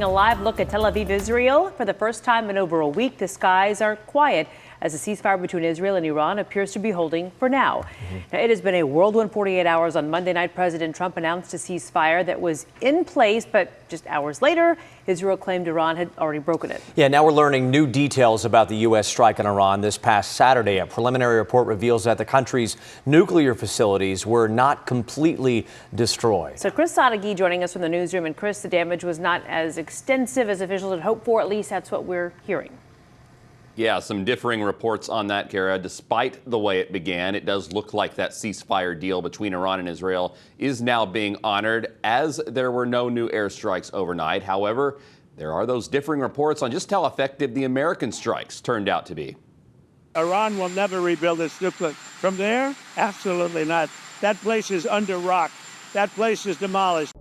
A live look at Tel Aviv, Israel. For the first time in over a week, the skies are quiet as the ceasefire between Israel and Iran appears to be holding for now. Now, it has been a whirlwind 48 hours. On Monday night, President Trump announced a ceasefire that was in place, but just hours later, Israel claimed Iran had already broken it. Yeah, now we're learning new details about the U.S. strike on Iran this past Saturday. A preliminary report reveals that the country's nuclear facilities were not completely destroyed. So Chris Sadeghi joining us from the newsroom. And Chris, the damage was not as extensive as officials had hoped for. At least that's what we're hearing. Yeah, some differing reports on that, Kara. Despite the way it began, it does look like that ceasefire deal between Iran and Israel is now being honored, as there were no new airstrikes overnight. However, there are those differing reports on just how effective the American strikes turned out to be. Iran will never rebuild its nuclear. From there? Absolutely not. That place is under rock. That place is demolished.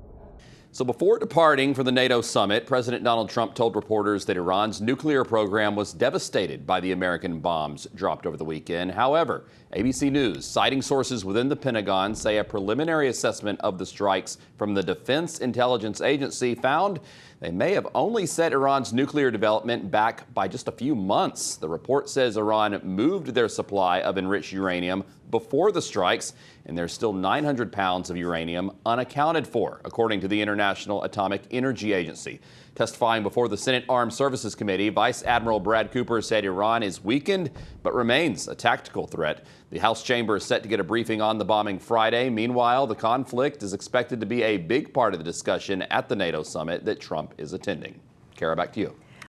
So before departing for the NATO summit, President Donald Trump told reporters that Iran's nuclear program was devastated by the American bombs dropped over the weekend. However, ABC News, citing sources within the Pentagon, say a preliminary assessment of the strikes from the Defense Intelligence Agency found they may have only set Iran's nuclear development back by just a few months. The report says Iran moved their supply of enriched uranium before the strikes, and there's still 900 pounds of uranium unaccounted for, according to the International Atomic Energy Agency. Testifying before the Senate Armed Services Committee, Vice Admiral Brad Cooper said Iran is weakened but remains a tactical threat. The House chamber is set to get a briefing on the bombing Friday. Meanwhile, the conflict is expected to be a big part of the discussion at the NATO summit that Trump is attending. Kara, back to you.